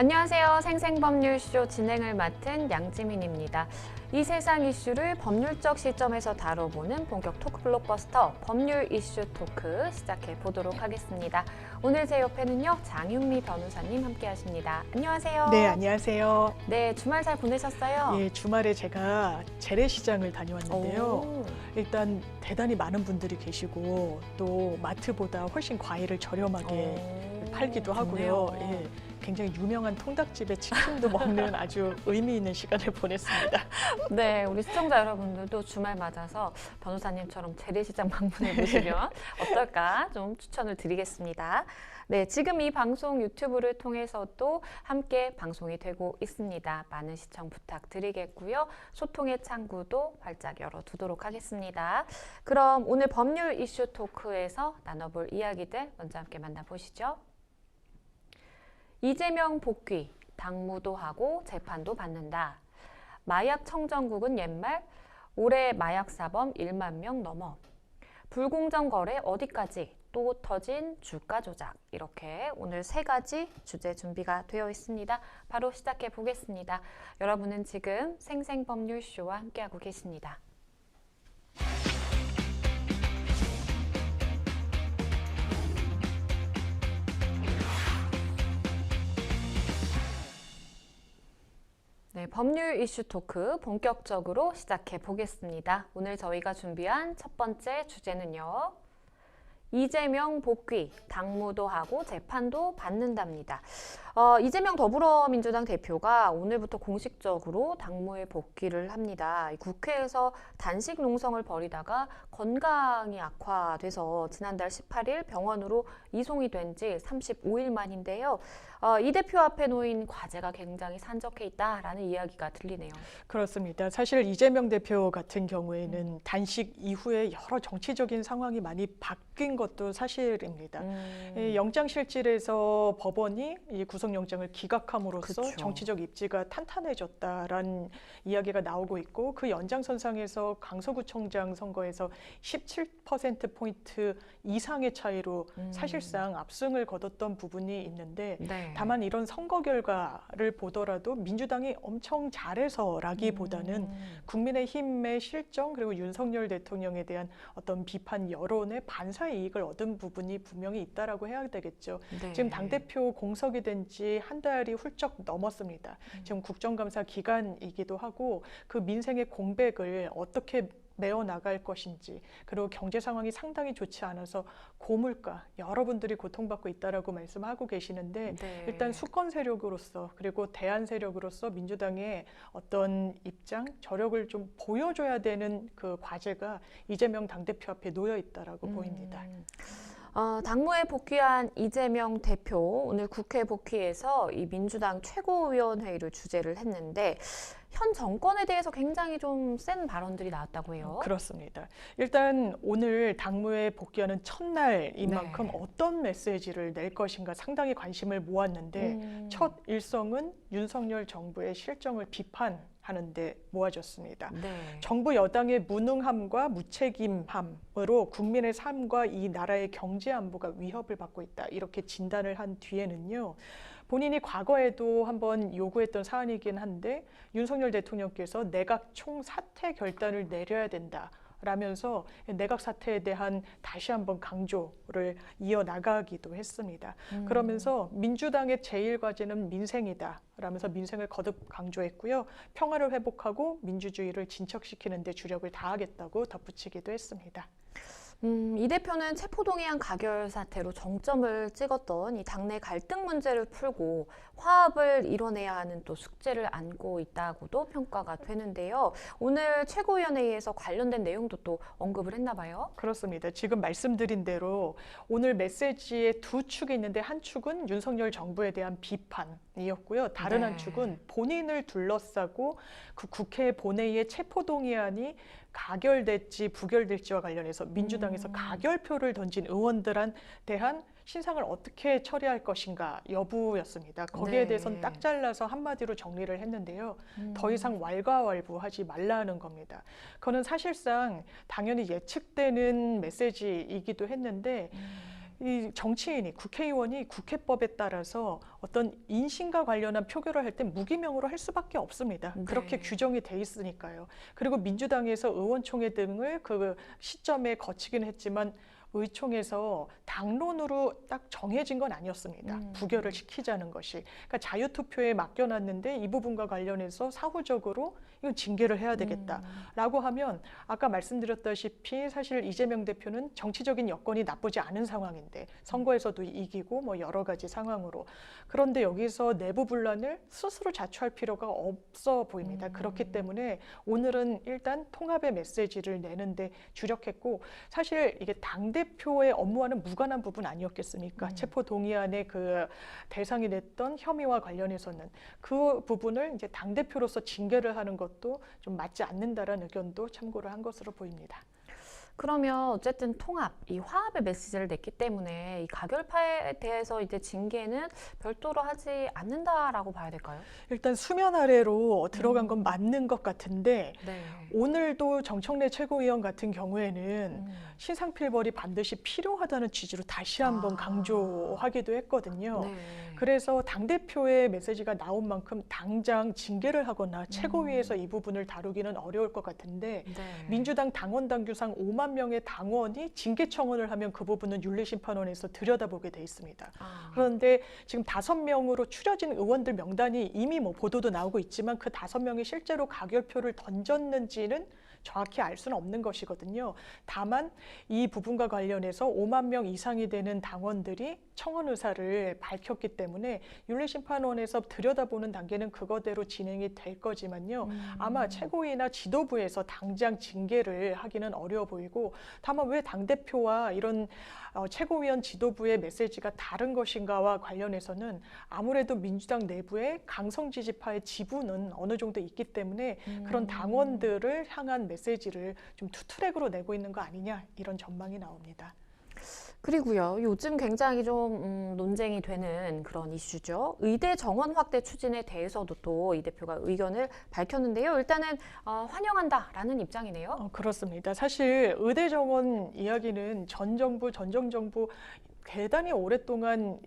안녕하세요. 생생법률쇼 진행을 맡은 양지민입니다. 이 세상 이슈를 법률적 시점에서 다뤄보는 본격 토크 블록버스터 법률 이슈 토크 시작해 보도록 하겠습니다. 오늘 제 옆에는요, 장윤미 변호사님 함께 하십니다. 안녕하세요. 네, 안녕하세요. 네, 주말 잘 보내셨어요? 예, 주말에 제가 재래시장을 다녀왔는데요. 오. 일단 대단히 많은 분들이 계시고 또 마트보다 훨씬 과일을 저렴하게 팔기도 하고요. 좋네요. 예, 굉장히 유명한 통닭집의 치킨도 먹는 아주 의미 있는 시간을 보냈습니다. 네, 우리 시청자 여러분들도 주말 맞아서 변호사님처럼 재래시장 방문해 보시면 어떨까 좀 추천을 드리겠습니다. 네, 지금 이 방송 유튜브를 통해서도 함께 방송이 되고 있습니다. 많은 시청 부탁드리겠고요. 소통의 창구도 활짝 열어두도록 하겠습니다. 그럼 오늘 법률 이슈 토크에서 나눠볼 이야기들 먼저 함께 만나보시죠. 이재명 복귀, 당무도 하고 재판도 받는다. 마약 청정국은 옛말, 올해 마약 사범 1만 명 넘어. 불공정 거래 어디까지? 또 터진 주가 조작. 이렇게 오늘 세 가지 주제 준비가 되어 있습니다. 바로 시작해 보겠습니다. 여러분은 지금 생생법률쇼와 함께하고 계십니다. 네, 법률 이슈 토크 본격적으로 시작해 보겠습니다. 오늘 저희가 준비한 첫 번째 주제는요. 이재명 복귀, 당무도 하고 재판도 받는답니다. 이재명 더불어민주당 대표가 오늘부터 공식적으로 당무에 복귀를 합니다. 국회에서 단식 농성을 벌이다가 건강이 악화돼서 지난달 18일 병원으로 이송이 된 지 35일 만인데요. 이 대표 앞에 놓인 과제가 굉장히 산적해 있다라는 이야기가 들리네요. 그렇습니다. 사실 이재명 대표 같은 경우에는 단식 이후에 여러 정치적인 상황이 많이 바뀐 것도 사실입니다. 영장실질에서 법원이 이 구속영장을 기각함으로써 그쵸. 정치적 입지가 탄탄해졌다라는 이야기가 나오고 있고, 그 연장선상에서 강서구청장 선거에서 17%포인트 이상의 차이로 사실상 압승을 거뒀던 부분이 있는데, 네. 다만 이런 선거 결과를 보더라도 민주당이 엄청 잘해서라기보다는 국민의힘의 실정, 그리고 윤석열 대통령에 대한 어떤 비판 여론의 반사 이익을 얻은 부분이 분명히 있다라고 해야 되겠죠. 네. 지금 당대표 공석이 된 지 한 달이 훌쩍 넘었습니다. 지금 국정감사 기간이기도 하고, 그 민생의 공백을 어떻게 메워 나갈 것인지, 그리고 경제 상황이 상당히 좋지 않아서 고물가, 여러분들이 고통받고 있다라고 말씀하고 계시는데, 네. 일단 수권 세력으로서 그리고 대안 세력으로서 민주당의 어떤 입장, 저력을 좀 보여줘야 되는 그 과제가 이재명 당대표 앞에 놓여 있다라고 보입니다. 당무에 복귀한 이재명 대표, 오늘 국회 복귀해서 이 민주당 최고위원회의를 주재를 했는데 현 정권에 대해서 굉장히 좀 센 발언들이 나왔다고 해요. 그렇습니다. 일단 오늘 당무에 복귀하는 첫날인 네. 만큼 어떤 메시지를 낼 것인가 상당히 관심을 모았는데, 첫 일성은 윤석열 정부의 실정을 비판하는 데 모아졌습니다. 네. 정부 여당의 무능함과 무책임함으로 국민의 삶과 이 나라의 경제 안보가 위협을 받고 있다, 이렇게 진단을 한 뒤에는요, 본인이 과거에도 한번 요구했던 사안이긴 한데 윤석열 대통령께서 내각 총사퇴 결단을 내려야 된다 라면서 내각 사퇴에 대한 다시 한번 강조를 이어나가기도 했습니다. 그러면서 민주당의 제일 과제는 민생이다 라면서 민생을 거듭 강조했고요. 평화를 회복하고 민주주의를 진척시키는 데 주력을 다하겠다고 덧붙이기도 했습니다. 이 대표는 체포동의안 가결 사태로 정점을 찍었던 이 당내 갈등 문제를 풀고 화합을 이뤄내야 하는 또 숙제를 안고 있다고도 평가가 되는데요. 오늘 최고위원회의에서 관련된 내용도 또 언급을 했나 봐요. 그렇습니다. 지금 말씀드린 대로 오늘 메시지에 두 축이 있는데, 한 축은 윤석열 정부에 대한 비판이었고요. 다른 네. 한 축은 본인을 둘러싸고 그 국회 본회의의 체포동의안이 가결될지 부결될지와 관련해서 민주당에서 가결표를 던진 의원들한 대한 신상을 어떻게 처리할 것인가 여부였습니다. 거기에 네. 대해서는 딱 잘라서 한마디로 정리를 했는데요. 더 이상 왈가왈부하지 말라는 겁니다. 그거는 사실상 당연히 예측되는 메시지이기도 했는데, 이 정치인이 국회의원이 국회법에 따라서 어떤 인신과 관련한 표결을 할 때 무기명으로 할 수밖에 없습니다. 네. 그렇게 규정이 돼 있으니까요. 그리고 민주당에서 의원총회 등을 그 시점에 거치긴 했지만 의총에서 당론으로 딱 정해진 건 아니었습니다. 부결을 시키자는 것이. 그러니까 자유투표에 맡겨놨는데 이 부분과 관련해서 사후적으로 이건 징계를 해야 되겠다라고 하면 아까 말씀드렸다시피 사실 이재명 대표는 정치적인 여건이 나쁘지 않은 상황인데 선거에서도 이기고 뭐 여러 가지 상황으로. 그런데 여기서 내부 분란을 스스로 자초할 필요가 없어 보입니다. 그렇기 때문에 오늘은 일단 통합의 메시지를 내는데 주력했고 사실 이게 당대표의 업무와는 무관한 부분 아니었겠습니까? 체포 동의안의 그 대상이 됐던 혐의와 관련해서는 그 부분을 이제 당대표로서 징계를 하는 것도 좀 맞지 않는다라는 의견도 참고를 한 것으로 보입니다. 그러면 어쨌든 통합, 이 화합의 메시지를 냈기 때문에 이 가결파에 대해서 이제 징계는 별도로 하지 않는다라고 봐야 될까요? 일단 수면 아래로 들어간 건 맞는 것 같은데 네. 오늘도 정청래 최고위원 같은 경우에는 신상필벌이 반드시 필요하다는 취지로 다시 한번 강조하기도 했거든요. 네. 그래서 당대표의 메시지가 나온 만큼 당장 징계를 하거나 최고위에서 이 부분을 다루기는 어려울 것 같은데 네. 민주당 당원 당규상 5만 명의 당원이 징계 청원을 하면 그 부분은 윤리심판원에서 들여다보게 돼 있습니다. 그런데 지금 5명으로 추려진 의원들 명단이 이미 뭐 보도도 나오고 있지만 그 5명이 실제로 가결표를 던졌는지는 정확히 알 수는 없는 것이거든요. 다만 이 부분과 관련해서 5만 명 이상이 되는 당원들이 청원 의사를 밝혔기 때문에 윤리심판원에서 들여다보는 단계는 그거대로 진행이 될 거지만요. 아마 최고위나 지도부에서 당장 징계를 하기는 어려워 보이고 다만 왜 당대표와 이런 최고위원 지도부의 메시지가 다른 것인가와 관련해서는 아무래도 민주당 내부의 강성 지지파의 지분은 어느 정도 있기 때문에 그런 당원들을 향한 메시지를 좀 투트랙으로 내고 있는 거 아니냐 이런 전망이 나옵니다. 그리고요, 요즘 굉장히 좀 논쟁이 되는 그런 이슈죠. 의대 정원 확대 추진에 대해서도 또 이 대표가 의견을 밝혔는데요. 일단은 환영한다라는 입장이네요. 그렇습니다. 사실 의대 정원 이야기는 전 정부 대단히 오랫동안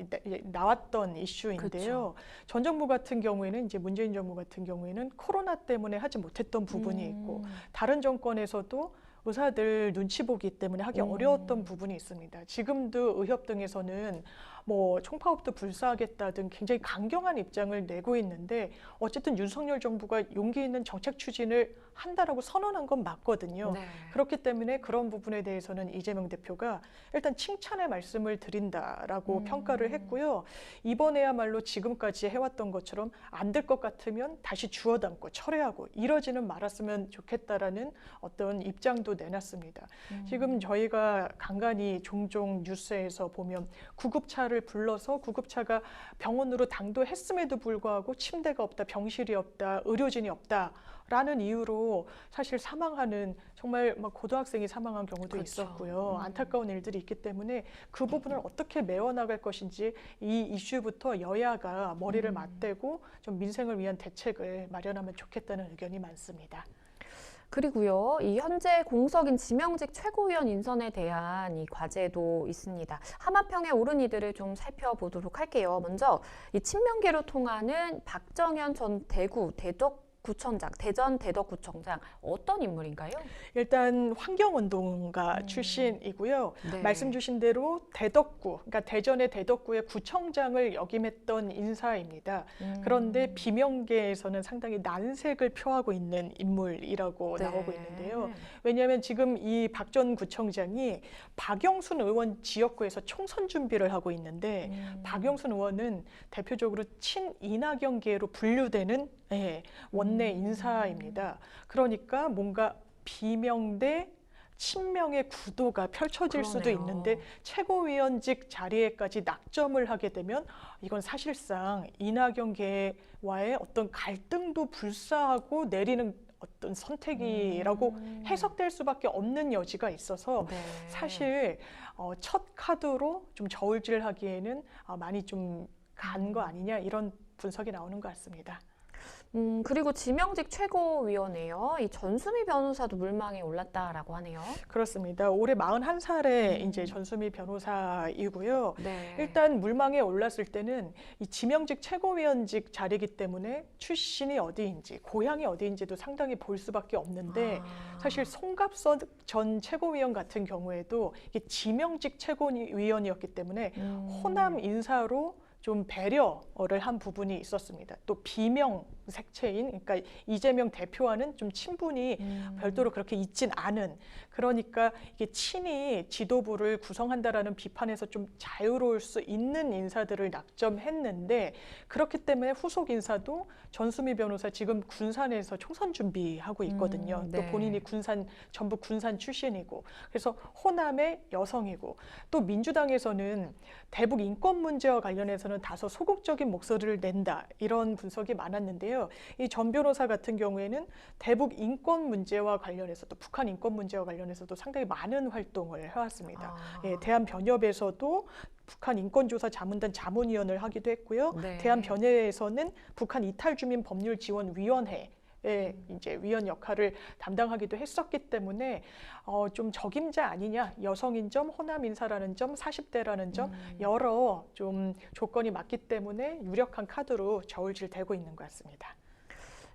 나왔던 이슈인데요. 그쵸. 전 정부 같은 경우에는 이제 문재인 정부 같은 경우에는 코로나 때문에 하지 못했던 부분이 있고 다른 정권에서도 의사들 눈치 보기 때문에 하기 어려웠던 부분이 있습니다. 지금도 의협 등에서는 뭐 총파업도 불사하겠다 등 굉장히 강경한 입장을 내고 있는데 어쨌든 윤석열 정부가 용기 있는 정책 추진을 한다라고 선언한 건 맞거든요. 네. 그렇기 때문에 그런 부분에 대해서는 이재명 대표가 일단 칭찬의 말씀을 드린다라고 평가를 했고요. 이번에야말로 지금까지 해왔던 것처럼 안 될 것 같으면 다시 주워 담고 철회하고 이러지는 말았으면 좋겠다라는 어떤 입장도 내놨습니다. 지금 저희가 간간히 종종 뉴스에서 보면 구급차를 불러서 구급차가 병원으로 당도했음에도 불구하고 침대가 없다, 병실이 없다, 의료진이 없다라는 이유로 사실 사망하는 정말 막 고등학생이 사망한 경우도 그렇죠. 있었고요. 안타까운 일들이 있기 때문에 그 부분을 어떻게 메워나갈 것인지 이 이슈부터 여야가 머리를 맞대고 좀 민생을 위한 대책을 마련하면 좋겠다는 의견이 많습니다. 그리고요, 이 현재 공석인 지명직 최고위원 인선에 대한 이 과제도 있습니다. 하마평에 오른 이들을 좀 살펴보도록 할게요. 먼저 이 친명계로 통하는 박정현 전 대전 대덕구청장 어떤 인물인가요? 일단 환경운동가 출신이고요. 네. 말씀 주신 대로 대덕구, 그러니까 대전의 대덕구의 구청장을 역임했던 인사입니다. 그런데 비명계에서는 상당히 난색을 표하고 있는 인물이라고 네. 나오고 있는데요. 왜냐하면 지금 이 박 전 구청장이 박영순 의원 지역구에서 총선 준비를 하고 있는데 박영순 의원은 대표적으로 친이낙연계로 분류되는 원내 인사입니다. 그러니까 뭔가 비명 대 친명의 구도가 펼쳐질 수도 그러네요. 있는데 최고위원직 자리에까지 낙점을 하게 되면 이건 사실상 이낙연계와의 어떤 갈등도 불사하고 내리는 어떤 선택이라고 해석될 수밖에 없는 여지가 있어서 네. 사실 첫 카드로 좀 저울질하기에는 많이 좀 간 거 아니냐 이런 분석이 나오는 것 같습니다. 그리고 지명직 최고위원회요. 이 전수미 변호사도 물망에 올랐다라고 하네요. 그렇습니다. 올해 41살의 이제 전수미 변호사이고요. 네. 일단 물망에 올랐을 때는 이 지명직 최고위원직 자리이기 때문에 출신이 어디인지, 고향이 어디인지도 상당히 볼 수밖에 없는데 사실 송갑석 전 최고위원 같은 경우에도 이게 지명직 최고위원이었기 때문에 호남 인사로 좀 배려를 한 부분이 있었습니다. 또 비명 색채인, 그러니까 이재명 대표와는 좀 친분이 별도로 그렇게 있진 않은, 그러니까 이게 친이 지도부를 구성한다라는 비판에서 좀 자유로울 수 있는 인사들을 낙점했는데, 그렇기 때문에 후속 인사도 전수미 변호사 지금 군산에서 총선 준비하고 있거든요. 네. 또 본인이 전북 군산 출신이고, 그래서 호남의 여성이고, 또 민주당에서는 대북 인권 문제와 관련해서는 다소 소극적인 목소리를 낸다, 이런 분석이 많았는데요. 이 전 변호사 같은 경우에는 대북 인권 문제와 관련해서도, 북한 인권 문제와 관련해서도 상당히 많은 활동을 해왔습니다. 예, 대한변협에서도 북한 인권조사 자문단 자문위원을 하기도 했고요. 네. 대한변협에서는 북한 이탈주민 법률 지원위원회 이제 위원 역할을 담당하기도 했었기 때문에 좀 적임자 아니냐, 여성인 점, 호남 인사라는 점, 40대라는 점, 여러 좀 조건이 맞기 때문에 유력한 카드로 저울질되고 있는 것 같습니다.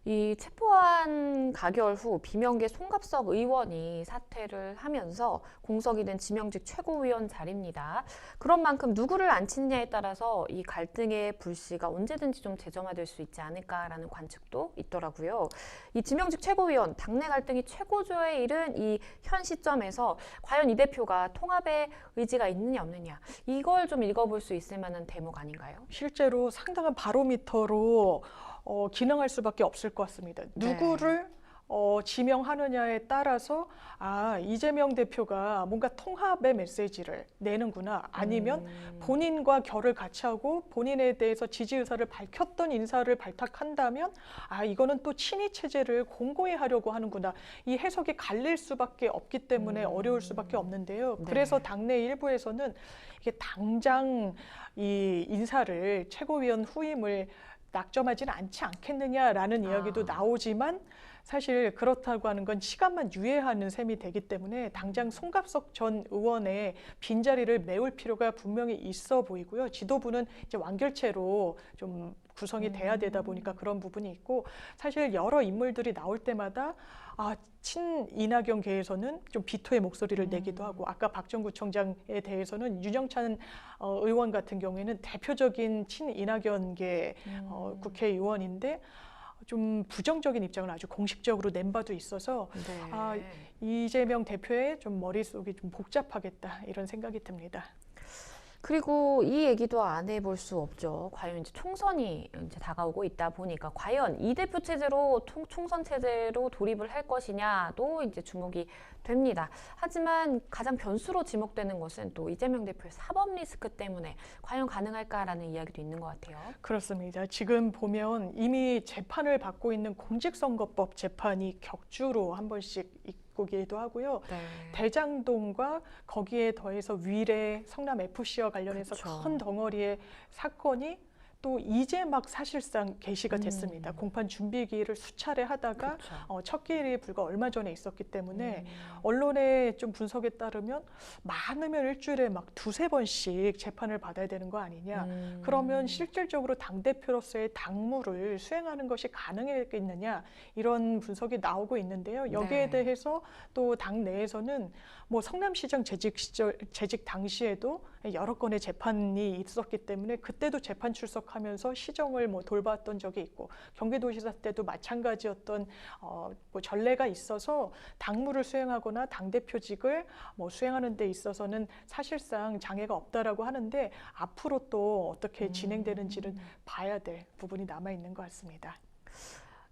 이 체포한 가결 후 비명계 송갑석 의원이 사퇴를 하면서 공석이 된 지명직 최고위원 자리입니다. 그런 만큼 누구를 앉히느냐에 따라서 이 갈등의 불씨가 언제든지 좀 재점화될 수 있지 않을까라는 관측도 있더라고요. 이 지명직 최고위원, 당내 갈등이 최고조에 이른 이 현 시점에서 과연 이 대표가 통합의 의지가 있느냐 없느냐, 이걸 좀 읽어볼 수 있을 만한 대목 아닌가요? 실제로 상당한 바로미터로 기능할 수밖에 없을 것 같습니다. 누구를 지명하느냐에 따라서 이재명 대표가 뭔가 통합의 메시지를 내는구나, 아니면 본인과 결을 같이 하고 본인에 대해서 지지 의사를 밝혔던 인사를 발탁한다면 이거는 또 친위 체제를 공고히 하려고 하는구나, 이 해석이 갈릴 수밖에 없기 때문에 어려울 수밖에 없는데요. 네. 그래서 당내 일부에서는 이게 당장 이 인사를, 최고위원 후임을 낙점하지는 않지 않겠느냐라는 이야기도 나오지만, 사실 그렇다고 하는 건 시간만 유예하는 셈이 되기 때문에 당장 송갑석 전 의원의 빈자리를 메울 필요가 분명히 있어 보이고요. 지도부는 이제 완결체로 좀 구성이 돼야 되다 보니까 그런 부분이 있고, 사실 여러 인물들이 나올 때마다 친이낙연계에서는 좀 비토의 목소리를 내기도 하고, 아까 박정구청장에 대해서는 윤영찬 의원 같은 경우에는 대표적인 친이낙연계 국회의원인데 좀 부정적인 입장을 아주 공식적으로 낸 바도 있어서 이재명 대표의 좀 머릿속이 좀 복잡하겠다, 이런 생각이 듭니다. 그리고 이 얘기도 안 해볼 수 없죠. 과연 이제 총선이 이제 다가오고 있다 보니까 과연 이 대표 체제로 총선 체제로 돌입을 할 것이냐도 이제 주목이 됩니다. 하지만 가장 변수로 지목되는 것은 또 이재명 대표의 사법 리스크 때문에 과연 가능할까라는 이야기도 있는 것 같아요. 그렇습니다. 지금 보면 이미 재판을 받고 있는 공직선거법 재판이 격주로 한 번씩 있기도 하고요. 네. 대장동과 거기에 더해서 위례, 성남 FC와 관련해서 그쵸. 큰 덩어리의 사건이 또 이제 막 사실상 개시가 됐습니다. 공판 준비기일을 수차례 하다가 첫 기일이 불과 얼마 전에 있었기 때문에 언론의 좀 분석에 따르면 많으면 일주일에 막 두세 번씩 재판을 받아야 되는 거 아니냐. 그러면 실질적으로 당대표로서의 당무를 수행하는 것이 가능하겠느냐, 이런 분석이 나오고 있는데요. 여기에 대해서 또 당 내에서는 뭐 성남시장 재직 당시에도 여러 건의 재판이 있었기 때문에 그때도 재판 출석하면서 시정을 뭐 돌봤던 적이 있고, 경기도지사 때도 마찬가지였던 뭐 전례가 있어서 당무를 수행하거나 당대표직을 뭐 수행하는 데 있어서는 사실상 장애가 없다라고 하는데, 앞으로 또 어떻게 진행되는지는 봐야 될 부분이 남아 있는 것 같습니다.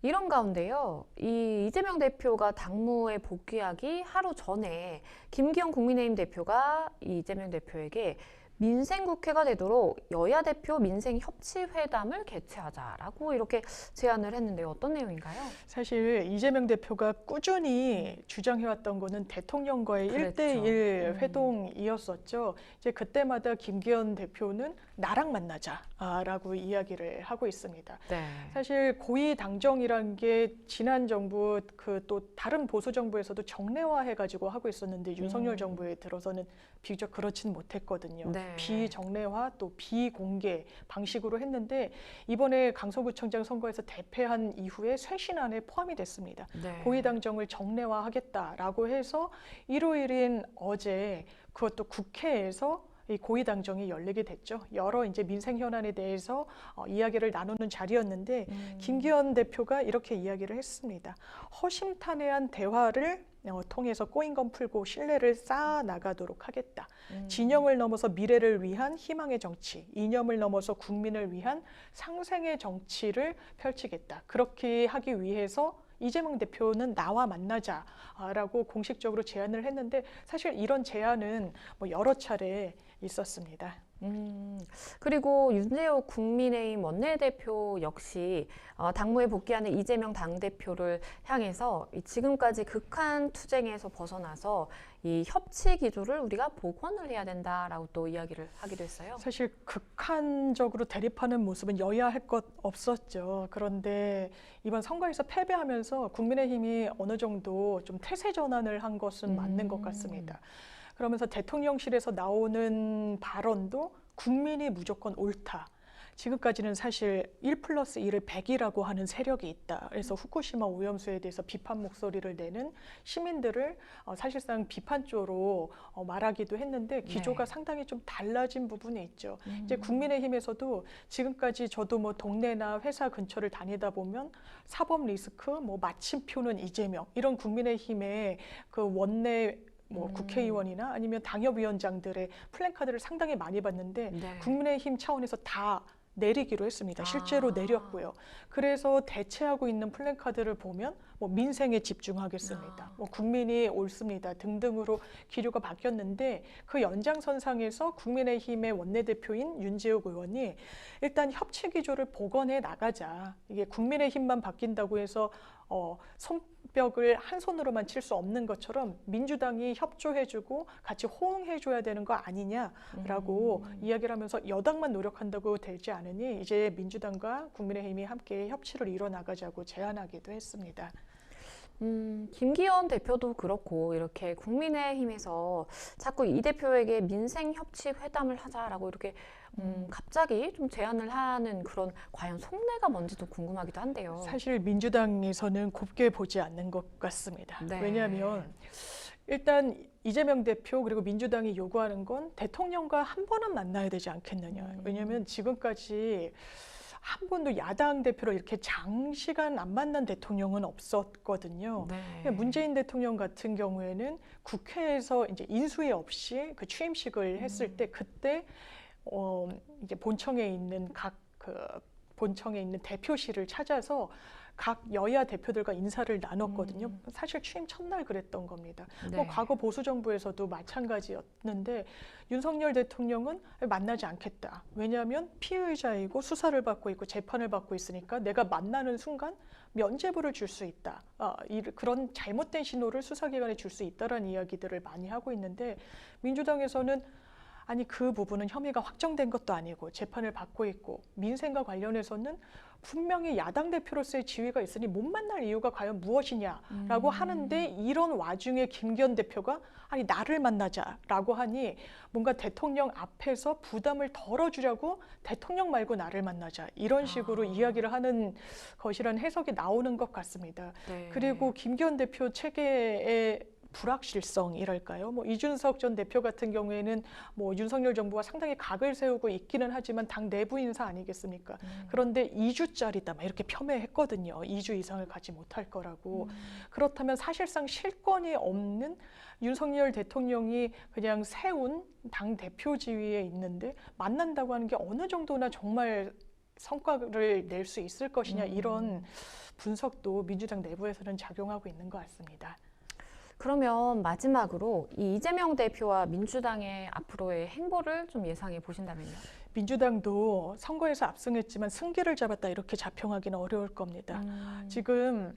이런 가운데요, 이 이재명 대표가 당무에 복귀하기 하루 전에 김기현 국민의힘 대표가 이 이재명 대표에게 민생국회가 되도록 여야 대표 민생협치회담을 개최하자라고 이렇게 제안을 했는데 어떤 내용인가요? 사실 이재명 대표가 꾸준히 주장해왔던 거는 대통령과의 그랬죠. 1대1 회동이었었죠. 이제 그때마다 김기현 대표는 나랑 만나자라고 이야기를 하고 있습니다. 네. 사실 고위 당정이란 게 지난 정부 그 또 다른 보수 정부에서도 정례화해가지고 하고 있었는데 윤석열 정부에 들어서는 비교적 그렇지는 못했거든요. 네. 비정례화 또 비공개 방식으로 했는데 이번에 강서구청장 선거에서 대패한 이후에 쇄신안에 포함이 됐습니다. 네. 고위 당정을 정례화하겠다라고 해서 일요일인 어제 그것도 국회에서 이 고위 당정이 열리게 됐죠. 여러 이제 민생 현안에 대해서 이야기를 나누는 자리였는데 김기현 대표가 이렇게 이야기를 했습니다. 허심탄회한 대화를 통해서 꼬인 건 풀고 신뢰를 쌓아 나가도록 하겠다. 진영을 넘어서 미래를 위한 희망의 정치, 이념을 넘어서 국민을 위한 상생의 정치를 펼치겠다. 그렇게 하기 위해서 이재명 대표는 나와 만나자라고 공식적으로 제안을 했는데 사실 이런 제안은 뭐 여러 차례 있었습니다. 그리고 윤재호 국민의힘 원내대표 역시 당무에 복귀하는 이재명 당대표를 향해서 지금까지 극한 투쟁에서 벗어나서 이 협치 기조를 우리가 복원을 해야 된다라고 또 이야기를 하기도 했어요. 사실 극한적으로 대립하는 모습은 여야 할 것 없었죠. 그런데 이번 선거에서 패배하면서 국민의힘이 어느 정도 좀 태세 전환을 한 것은 맞는 것 같습니다. 그러면서 대통령실에서 나오는 발언도 국민이 무조건 옳다. 지금까지는 사실 1+1을 100이라고 하는 세력이 있다. 그래서 후쿠시마 오염수에 대해서 비판 목소리를 내는 시민들을 사실상 비판조로 말하기도 했는데 기조가 네. 상당히 좀 달라진 부분이 있죠. 이제 국민의힘에서도 지금까지 저도 뭐 동네나 회사 근처를 다니다 보면 사법 리스크, 뭐 마침표는 이재명 이런 국민의힘의 그 원내 뭐 국회의원이나 아니면 당협위원장들의 플랜카드를 상당히 많이 봤는데 네. 국민의힘 차원에서 다 내리기로 했습니다. 실제로 내렸고요. 그래서 대체하고 있는 플랜카드를 보면 뭐 민생에 집중하겠습니다. 뭐 국민이 옳습니다. 등등으로 기류가 바뀌었는데 그 연장선상에서 국민의힘의 원내대표인 윤재욱 의원이 일단 협치 기조를 복원해 나가자. 이게 국민의힘만 바뀐다고 해서 손뼉을 한 손으로만 칠 수 없는 것처럼 민주당이 협조해주고 같이 호응해줘야 되는 거 아니냐라고 이야기를 하면서 여당만 노력한다고 되지 않으니 이제 민주당과 국민의힘이 함께 협치를 이뤄나가자고 제안하기도 했습니다. 김기현 대표도 그렇고 이렇게 국민의힘에서 자꾸 이 대표에게 민생협치 회담을 하자라고 이렇게 갑자기 좀 제안을 하는 그런 과연 속내가 뭔지도 궁금하기도 한데요. 사실 민주당에서는 곱게 보지 않는 것 같습니다. 네. 왜냐하면 일단 이재명 대표 그리고 민주당이 요구하는 건 대통령과 한 번은 만나야 되지 않겠느냐. 왜냐하면 지금까지 한 번도 야당 대표로 이렇게 장시간 안 만난 대통령은 없었거든요. 네. 문재인 대통령 같은 경우에는 국회에서 이제 인수위 없이 그 취임식을 했을 때 그때 이제 본청에 있는 본청에 있는 대표실을 찾아서 각 여야 대표들과 인사를 나눴거든요. 사실 취임 첫날 그랬던 겁니다. 네. 뭐 과거 보수 정부에서도 마찬가지였는데 윤석열 대통령은 만나지 않겠다. 왜냐하면 피의자이고 수사를 받고 있고 재판을 받고 있으니까 내가 만나는 순간 면죄부를 줄 수 있다. 그런 잘못된 신호를 수사기관에 줄 수 있다라는 이야기들을 많이 하고 있는데 민주당에서는 아니 그 부분은 혐의가 확정된 것도 아니고 재판을 받고 있고 민생과 관련해서는 분명히 야당 대표로서의 지위가 있으니 못 만날 이유가 과연 무엇이냐라고 하는데 이런 와중에 김기현 대표가 아니 나를 만나자라고 하니 뭔가 대통령 앞에서 부담을 덜어주려고 대통령 말고 나를 만나자 이런 식으로 이야기를 하는 것이라는 해석이 나오는 것 같습니다. 네. 그리고 김기현 대표 체계의 불확실성이랄까요? 뭐 이준석 전 대표 같은 경우에는 뭐 윤석열 정부와 상당히 각을 세우고 있기는 하지만 당 내부 인사 아니겠습니까? 그런데 2주짜리다 막 이렇게 폄훼했거든요. 2주 이상을 가지 못할 거라고. 그렇다면 사실상 실권이 없는 윤석열 대통령이 그냥 세운 당 대표 지위에 있는데 만난다고 하는 게 어느 정도나 정말 성과를 낼 수 있을 것이냐 이런 분석도 민주당 내부에서는 작용하고 있는 것 같습니다. 그러면 마지막으로 이 이재명 대표와 민주당의 앞으로의 행보를 좀 예상해 보신다면요. 민주당도 선거에서 압승했지만 승기를 잡았다 이렇게 자평하기는 어려울 겁니다. 지금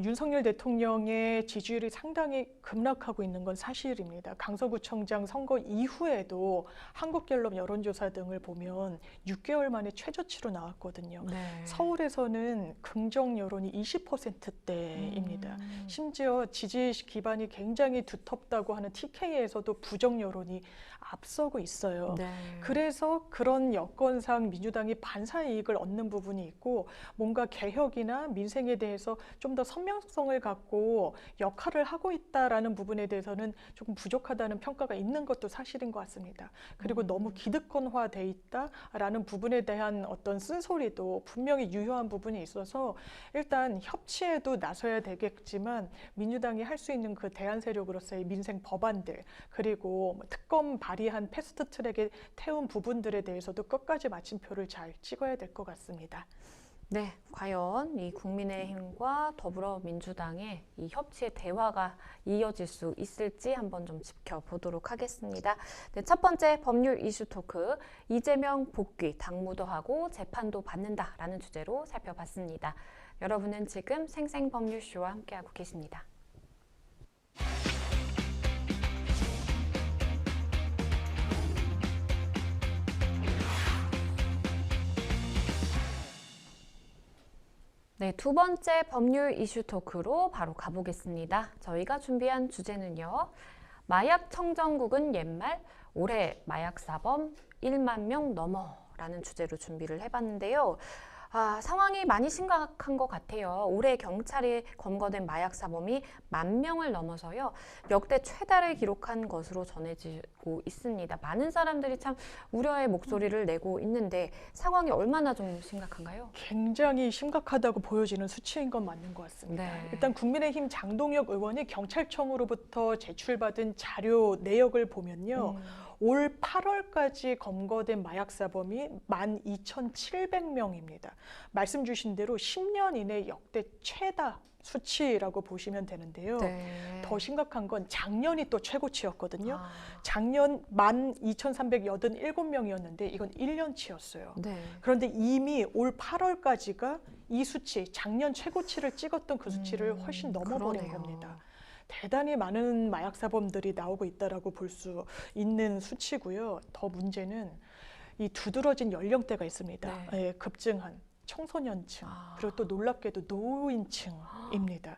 윤석열 대통령의 지지율이 상당히 급락하고 있는 건 사실입니다. 강서구청장 선거 이후에도 한국갤럽 여론조사 등을 보면 6개월 만에 최저치로 나왔거든요. 네. 서울에서는 긍정 여론이 20%대입니다. 심지어 지지 기반이 굉장히 두텁다고 하는 TK에서도 부정 여론이 앞서고 있어요. 네. 그래서 그런 여건상 민주당이 반사 이익을 얻는 부분이 있고 뭔가 개혁이나 민생에 대해서 좀 더 선명성을 갖고 역할을 하고 있다라는 부분에 대해서는 조금 부족하다는 평가가 있는 것도 사실인 것 같습니다. 그리고 너무 기득권화돼 있다라는 부분에 대한 어떤 쓴소리도 분명히 유효한 부분이 있어서 일단 협치에도 나서야 되겠지만 민주당이 할 수 있는 그 대안 세력으로서의 민생 법안들 그리고 특검 발의한 패스트트랙에 태운 부분들에 대해서도 끝까지 마침표를 잘 찍어야 될 것 같습니다. 네, 과연 이 국민의힘과 더불어민주당의 이 협치의 대화가 이어질 수 있을지 한번 좀 지켜보도록 하겠습니다. 네, 첫 번째 법률 이슈 토크, 이재명 복귀, 당무도 하고 재판도 받는다라는 주제로 살펴봤습니다. 여러분은 지금 생생법률쇼와 함께하고 계십니다. 네, 두 번째 법률 이슈 토크로 바로 가보겠습니다. 저희가 준비한 주제는요. 마약 청정국은 옛말, 올해 마약 사범 1만 명 넘어라는 주제로 준비를 해봤는데요. 상황이 많이 심각한 것 같아요. 올해 경찰이 검거된 마약 사범이 10,000명을 넘어서요. 역대 최다를 기록한 것으로 전해지고 있습니다. 많은 사람들이 참 우려의 목소리를 내고 있는데 상황이 얼마나 좀 심각한가요? 굉장히 심각하다고 보여지는 수치인 건 맞는 것 같습니다. 네. 일단 국민의힘 장동혁 의원이 경찰청으로부터 제출받은 자료 내역을 보면요. 올 8월까지 검거된 마약 사범이 12,700명입니다. 말씀 주신 대로 10년 이내 역대 최다 수치라고 보시면 되는데요. 네. 더 심각한 건 작년이 또 최고치였거든요. 아, 작년 12,387명이었는데 이건 1년치였어요. 네. 그런데 이미 올 8월까지가 이 수치, 작년 최고치를 찍었던 그 수치를 훨씬 넘어버린 그러네요. 겁니다. 대단히 많은 마약 사범들이 나오고 있다라고 볼 수 있는 수치고요. 더 문제는 이 두드러진 연령대가 있습니다. 네. 예, 급증한 청소년층 그리고 또 놀랍게도 노인층입니다.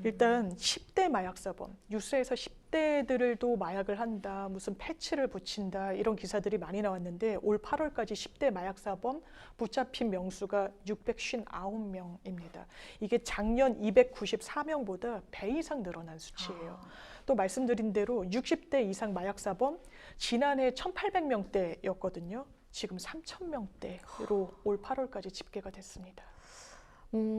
일단 10대 마약 사범, 뉴스에서 10대들도 마약을 한다, 무슨 패치를 붙인다 이런 기사들이 많이 나왔는데 올 8월까지 10대 마약 사범 붙잡힌 명수가 659명입니다. 이게 작년 294명보다 배 이상 늘어난 수치예요. 또 말씀드린 대로 60대 이상 마약 사범 지난해 1,800명대였거든요. 지금 3,000명대로 올 8월까지 집계가 됐습니다.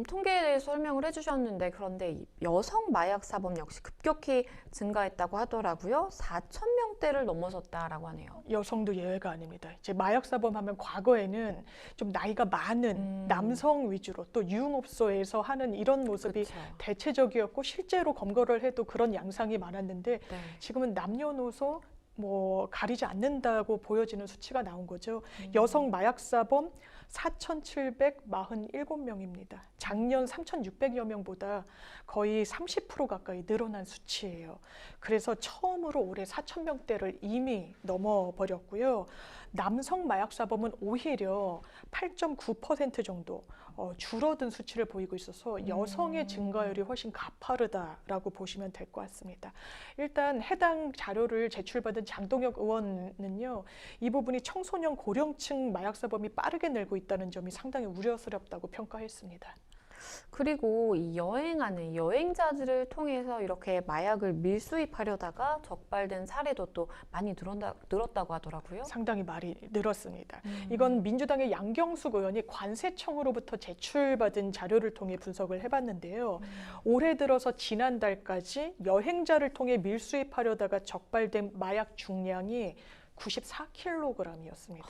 통계에 대해서 설명을 해주셨는데 그런데 이 여성 마약 사범 역시 급격히 증가했다고 하더라고요. 4,000명대를 넘어섰다라고 하네요. 여성도 예외가 아닙니다. 이제 마약 사범하면 과거에는 좀 나이가 많은 남성 위주로 또 유흥업소에서 하는 이런 모습이 그쵸. 대체적이었고 실제로 검거를 해도 그런 양상이 많았는데 네. 지금은 남녀노소 가리지 않는다고 보여지는 수치가 나온 거죠. 여성 마약 사범 4,747명입니다. 작년 3,600여 명보다 거의 30% 가까이 늘어난 수치예요. 그래서 처음으로 올해 4,000명대를 이미 넘어버렸고요. 남성 마약 사범은 오히려 8.9% 정도 줄어든 수치를 보이고 있어서 여성의 증가율이 훨씬 가파르다라고 보시면 될 것 같습니다. 일단 해당 자료를 제출받은 장동혁 의원은요, 이 부분이 청소년 고령층 마약 사범이 빠르게 늘고 있다는 점이 상당히 우려스럽다고 평가했습니다. 그리고 이 여행하는 여행자들을 통해서 이렇게 마약을 밀수입하려다가 적발된 사례도 또 많이 늘었다고 하더라고요. 상당히 많이 늘었습니다. 이건 민주당의 양경숙 의원이 관세청으로부터 제출받은 자료를 통해 분석을 해봤는데요. 올해 들어서 지난달까지 여행자를 통해 밀수입하려다가 적발된 마약 중량이 94kg이었습니다.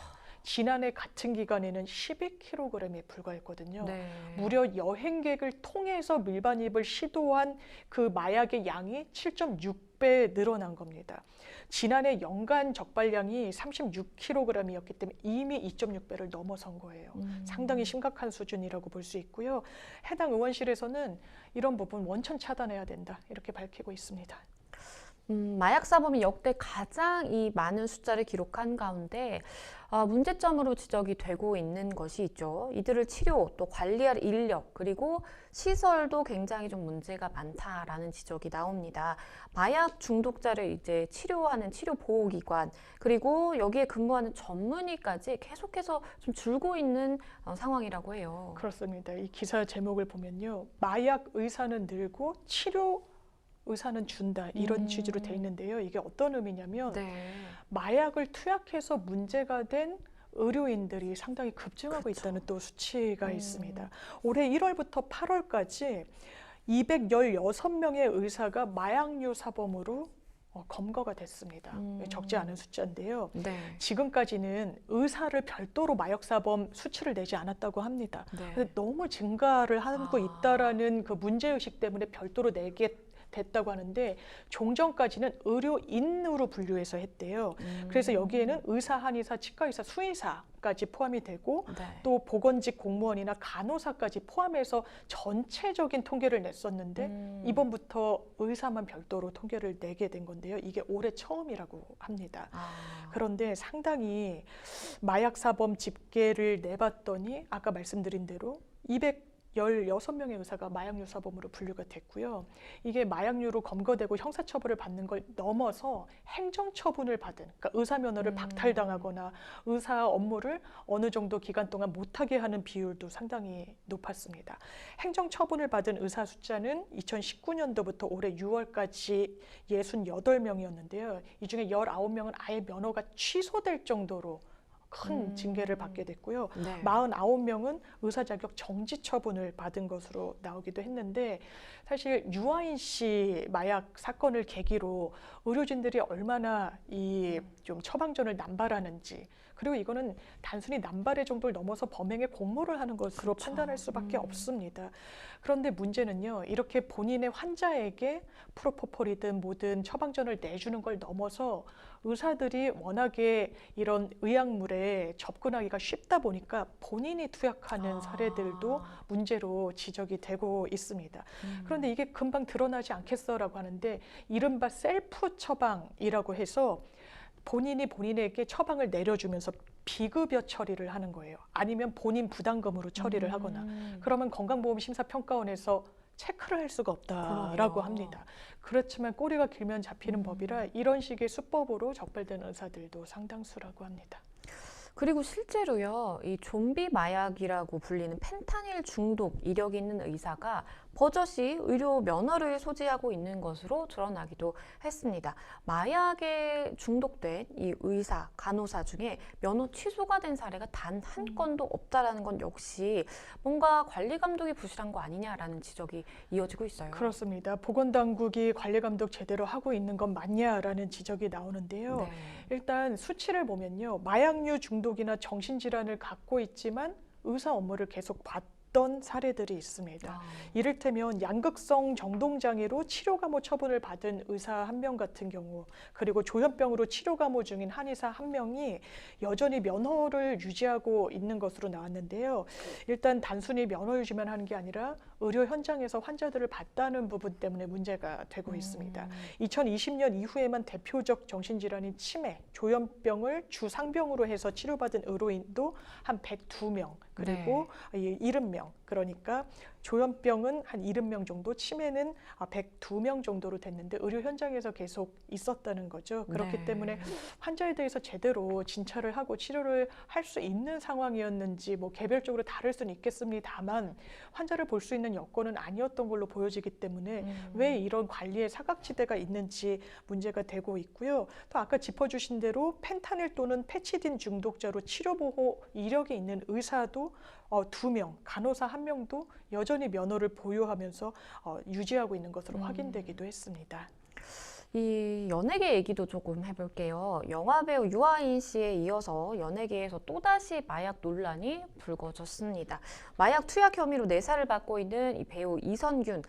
지난해 같은 기간에는 12kg에 불과했거든요. 네. 무려 여행객을 통해서 밀반입을 시도한 그 마약의 양이 7.6배 늘어난 겁니다. 지난해 연간 적발량이 36kg이었기 때문에 이미 2.6배를 넘어선 거예요. 상당히 심각한 수준이라고 볼 수 있고요. 해당 의원실에서는 이런 부분 원천 차단해야 된다 이렇게 밝히고 있습니다. 마약 사범이 역대 가장 이 많은 숫자를 기록한 가운데 문제점으로 지적이 되고 있는 것이 있죠. 이들을 치료 또 관리할 인력 그리고 시설도 굉장히 좀 문제가 많다라는 지적이 나옵니다. 마약 중독자를 이제 치료하는 치료보호기관 그리고 여기에 근무하는 전문의까지 계속해서 좀 줄고 있는 상황이라고 해요. 그렇습니다. 이 기사 제목을 보면요. 마약 의사는 늘고 치료 의사는 준다 이런 취지로 돼 있는데요. 이게 어떤 의미냐면 네. 마약을 투약해서 문제가 된 의료인들이 상당히 급증하고 그렇죠. 있다는 또 수치가 있습니다. 올해 1월부터 8월까지 216명의 의사가 마약류 사범으로 검거가 됐습니다. 적지 않은 숫자인데요. 네. 지금까지는 의사를 별도로 마약 사범 수치를 내지 않았다고 합니다. 네. 근데 너무 증가를 하고 있다라는 그 문제의식 때문에 별도로 내게 됐다고 하는데 종전까지는 의료인으로 분류해서 했대요. 그래서 여기에는 의사, 한의사, 치과의사, 수의사까지 포함이 되고 네. 또 보건직 공무원이나 간호사까지 포함해서 전체적인 통계를 냈었는데 이번부터 의사만 별도로 통계를 내게 된 건데요. 이게 올해 처음이라고 합니다. 그런데 상당히 마약 사범 집계를 내봤더니 아까 말씀드린 대로 216명의 의사가 마약류 사범으로 분류가 됐고요. 이게 마약류로 검거되고 형사처벌을 받는 걸 넘어서 행정처분을 받은, 그러니까 의사 면허를 박탈당하거나 의사 업무를 어느 정도 기간 동안 못하게 하는 비율도 상당히 높았습니다. 행정처분을 받은 의사 숫자는 2019년도부터 올해 6월까지 68명이었는데요. 이 중에 19명은 아예 면허가 취소될 정도로 큰 징계를 받게 됐고요. 네. 49명은 의사 자격 정지 처분을 받은 것으로 나오기도 했는데 사실 유아인 씨 마약 사건을 계기로 의료진들이 얼마나 이 좀 처방전을 남발하는지 그리고 이거는 단순히 남발의 정도를 넘어서 범행에 공모를 하는 것으로 그렇죠. 판단할 수밖에 없습니다. 그런데 문제는요. 이렇게 본인의 환자에게 프로포폴이든 뭐든 처방전을 내주는 걸 넘어서 의사들이 워낙에 이런 의약물에 접근하기가 쉽다 보니까 본인이 투약하는 사례들도 문제로 지적이 되고 있습니다. 그런데 이게 금방 드러나지 않겠어라고 하는데 이른바 셀프 처방이라고 해서 본인이 본인에게 처방을 내려주면서 비급여 처리를 하는 거예요. 아니면 본인 부담금으로 처리를 하거나 그러면 건강보험심사평가원에서 체크를 할 수가 없다라고 그러게요. 합니다. 그렇지만 꼬리가 길면 잡히는 법이라 이런 식의 수법으로 적발된 의사들도 상당수라고 합니다. 그리고 실제로요, 이 좀비 마약이라고 불리는 펜타닐 중독 이력이 있는 의사가 버젓이 의료 면허를 소지하고 있는 것으로 드러나기도 했습니다. 마약에 중독된 이 의사, 간호사 중에 면허 취소가 된 사례가 단 한 건도 없다라는 건 역시 뭔가 관리 감독이 부실한 거 아니냐라는 지적이 이어지고 있어요. 그렇습니다. 보건당국이 관리 감독 제대로 하고 있는 건 맞냐라는 지적이 나오는데요. 네. 일단 수치를 보면요. 마약류 중독이나 정신질환을 갖고 있지만 의사 업무를 계속 받던 사례들이 있습니다. 이를테면 양극성 정동장애로 치료감호 처분을 받은 의사 한 명 같은 경우 그리고 조현병으로 치료감호 중인 한의사 한 명이 여전히 면허를 유지하고 있는 것으로 나왔는데요. 일단 단순히 면허 유지만 하는 게 아니라 의료 현장에서 환자들을 봤다는 부분 때문에 문제가 되고 있습니다. 2020년 이후에만 대표적 정신질환인 치매, 조현병을 주상병으로 해서 치료받은 의료인도 한 102명 그리고 70명 그러니까 조현병은 한 70명 정도, 치매는 102명 정도로 됐는데 의료 현장에서 계속 있었다는 거죠. 그렇기 네. 때문에 환자에 대해서 제대로 진찰을 하고 치료를 할 수 있는 상황이었는지 뭐 개별적으로 다를 수는 있겠습니다만 환자를 볼 수 있는 여건은 아니었던 걸로 보여지기 때문에 왜 이런 관리에 사각지대가 있는지 문제가 되고 있고요. 또 아까 짚어주신 대로 펜타닐 또는 패치딘 중독자로 치료보호 이력이 있는 의사도 2명, 간호사 1명도 여전히 면허를 보유하면서 유지하고 있는 것으로 확인되기도 했습니다. 이 연예계 얘기도 조금 해볼게요. 영화배우 유아인 씨에 이어서 연예계에서 또다시 마약 논란이 불거졌습니다. 마약 투약 혐의로 내사를 받고 있는 이 배우 이선균.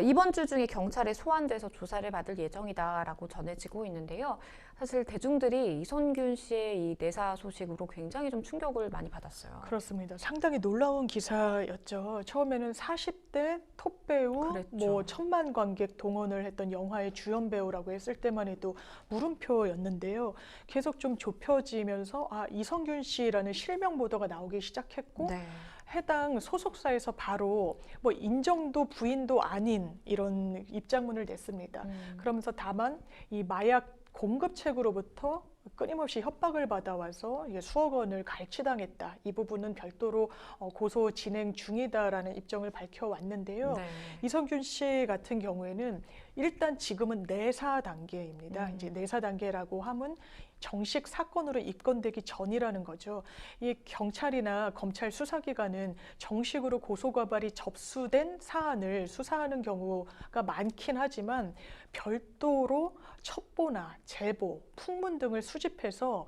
이번 주 중에 경찰에 소환돼서 조사를 받을 예정이다라고 전해지고 있는데요. 사실 대중들이 이선균 씨의 이 내사 소식으로 굉장히 좀 충격을 많이 받았어요. 그렇습니다. 상당히 놀라운 기사였죠. 처음에는 40대 톱 배우, 그랬죠. 뭐 1,000만 관객 동원을 했던 영화의 주연 배우라고 했을 때만 해도 물음표였는데요. 계속 좀 좁혀지면서 이성균 씨라는 실명 보도가 나오기 시작했고 네. 해당 소속사에서 바로 뭐 인정도 부인도 아닌 이런 입장문을 냈습니다. 그러면서 다만 이 마약 공급책으로부터 끊임없이 협박을 받아와서 이게 수억 원을 갈취당했다. 이 부분은 별도로 고소 진행 중이다라는 입장을 밝혀왔는데요. 네. 이성균 씨 같은 경우에는 일단 지금은 내사 단계입니다. 이제 내사 단계라고 하면 정식 사건으로 입건되기 전이라는 거죠. 이 경찰이나 검찰 수사기관은 정식으로 고소고발이 접수된 사안을 수사하는 경우가 많긴 하지만 별도로 첩보나 제보, 풍문 등을 수집해서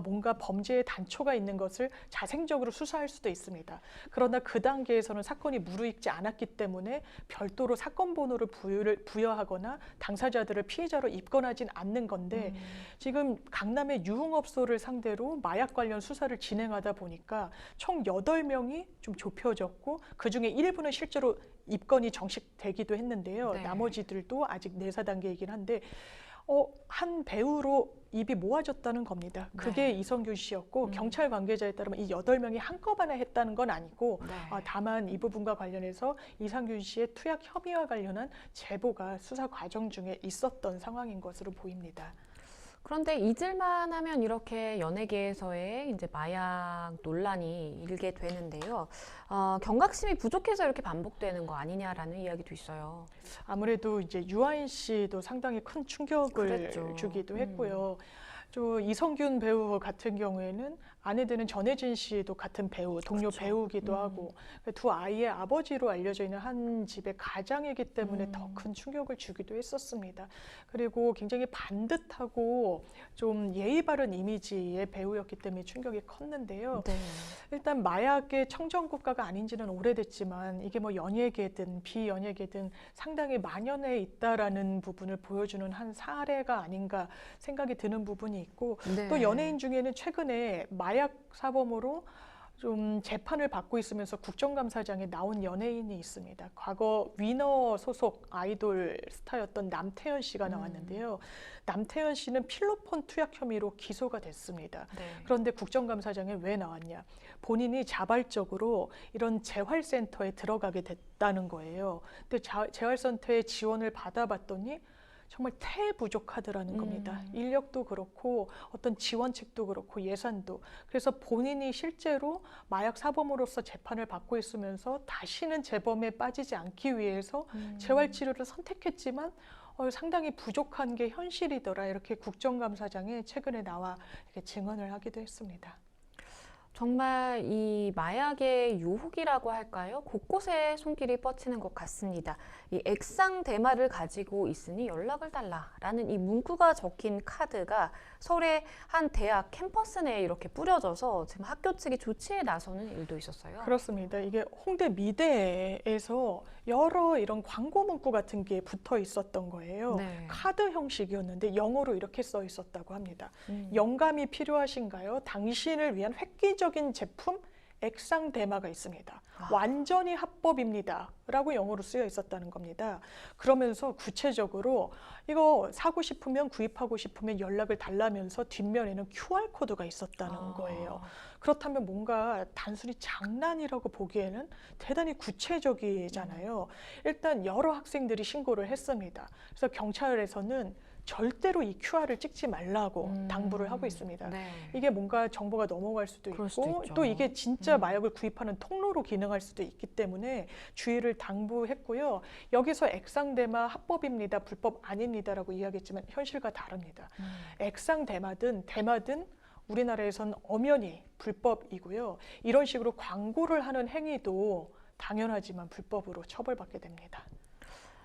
뭔가 범죄의 단초가 있는 것을 자생적으로 수사할 수도 있습니다. 그러나 그 단계에서는 사건이 무르익지 않았기 때문에 별도로 사건 번호를 부여하거나 당사자들을 피의자로 입건하진 않는 건데 지금 강남의 유흥업소를 상대로 마약 관련 수사를 진행하다 보니까 총 8명이 좀 좁혀졌고 그중에 일부는 실제로 입건이 정식되기도 했는데요. 네. 나머지들도 아직 내사 단계이긴 한데 한 배우로 입이 모아졌다는 겁니다. 그게 네. 이성균 씨였고 경찰 관계자에 따르면 이 8명이 한꺼번에 했다는 건 아니고 네. 다만 이 부분과 관련해서 이성균 씨의 투약 혐의와 관련한 제보가 수사 과정 중에 있었던 상황인 것으로 보입니다. 그런데 잊을만 하면 이렇게 연예계에서의 이제 마약 논란이 일게 되는데요. 경각심이 부족해서 이렇게 반복되는 거 아니냐라는 이야기도 있어요. 아무래도 이제 유아인 씨도 상당히 큰 충격을 그랬죠. 주기도 했고요. 이성균 배우 같은 경우에는 아내 되는 전혜진 씨도 같은 배우, 동료 그렇죠. 배우기도 하고 두 아이의 아버지로 알려져 있는 한 집의 가장이기 때문에 더 큰 충격을 주기도 했었습니다. 그리고 굉장히 반듯하고 좀 예의 바른 이미지의 배우였기 때문에 충격이 컸는데요. 네. 일단 마약의 청정국가가 아닌 지는 오래됐지만 이게 뭐 연예계든 비연예계든 상당히 만연해 있다라는 부분을 보여주는 한 사례가 아닌가 생각이 드는 부분이 있고 네. 또 연예인 중에는 최근에 마약 사범으로 좀 재판을 받고 있으면서 국정감사장에 나온 연예인이 있습니다. 과거 위너 소속 아이돌 스타였던 남태현 씨가 나왔는데요. 남태현 씨는 필로폰 투약 혐의로 기소가 됐습니다. 네. 그런데 국정감사장에 왜 나왔냐? 본인이 자발적으로 이런 재활센터에 들어가게 됐다는 거예요. 근데 재활센터의 지원을 받아봤더니 정말 태부족하더라는 겁니다. 인력도 그렇고 어떤 지원책도 그렇고 예산도. 그래서 본인이 실제로 마약 사범으로서 재판을 받고 있으면서 다시는 재범에 빠지지 않기 위해서 재활치료를 선택했지만 상당히 부족한 게 현실이더라. 이렇게 국정감사장에 최근에 나와 이렇게 증언을 하기도 했습니다. 정말 이 마약의 유혹이라고 할까요? 곳곳에 손길이 뻗치는 것 같습니다. 이 액상 대마를 가지고 있으니 연락을 달라라는 이 문구가 적힌 카드가 서울의 한 대학 캠퍼스 내에 이렇게 뿌려져서 지금 학교 측이 조치에 나서는 일도 있었어요. 그렇습니다. 이게 홍대 미대에서 여러 이런 광고 문구 같은 게 붙어 있었던 거예요. 네. 카드 형식이었는데 영어로 이렇게 써 있었다고 합니다. 영감이 필요하신가요? 당신을 위한 획기적인 제품 액상 대마가 있습니다. 완전히 합법입니다. 라고 영어로 쓰여 있었다는 겁니다. 그러면서 구체적으로 이거 사고 싶으면 구입하고 싶으면 연락을 달라면서 뒷면에는 QR코드가 있었다는 거예요. 그렇다면 뭔가 단순히 장난이라고 보기에는 대단히 구체적이잖아요. 일단 여러 학생들이 신고를 했습니다. 그래서 경찰에서는 절대로 이 QR을 찍지 말라고 당부를 하고 있습니다. 네. 이게 뭔가 정보가 넘어갈 수도 그럴 있고 수도 있죠. 또 이게 진짜 마약을 구입하는 통로로 기능할 수도 있기 때문에 주의를 당부했고요. 여기서 액상대마 합법입니다, 불법 아닙니다라고 이야기했지만 현실과 다릅니다. 액상대마든 대마든 우리나라에선 엄연히 불법이고요. 이런 식으로 광고를 하는 행위도 당연하지만 불법으로 처벌받게 됩니다.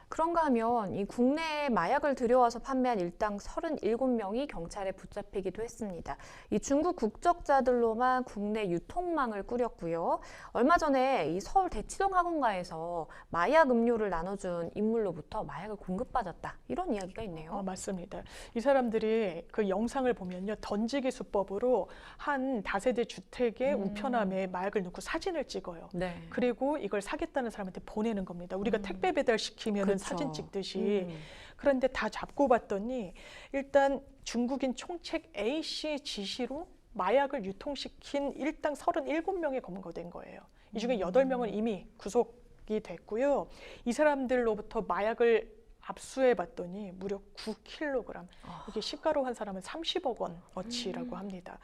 그런가 하면 이 국내에 마약을 들여와서 판매한 일당 37명이 경찰에 붙잡히기도 했습니다. 이 중국 국적자들로만 국내 유통망을 꾸렸고요. 얼마 전에 이 서울 대치동 학원가에서 마약 음료를 나눠준 인물로부터 마약을 공급받았다. 이런 이야기가 있네요. 맞습니다. 이 사람들이 그 영상을 보면요. 던지기 수법으로 한 다세대 주택의 우편함에 마약을 넣고 사진을 찍어요. 네. 그리고 이걸 사겠다는 사람한테 보내는 겁니다. 우리가 택배 배달 시키면 그쵸. 사진 찍듯이. 그런데 다 잡고 봤더니 일단 중국인 총책 A씨 지시로 마약을 유통시킨 일당 37명이 검거된 거예요. 이 중에 8명은 이미 구속이 됐고요. 이 사람들로부터 마약을 압수해 봤더니 무려 9kg. 이게 시가로 한 사람은 30억 원어치라고 합니다.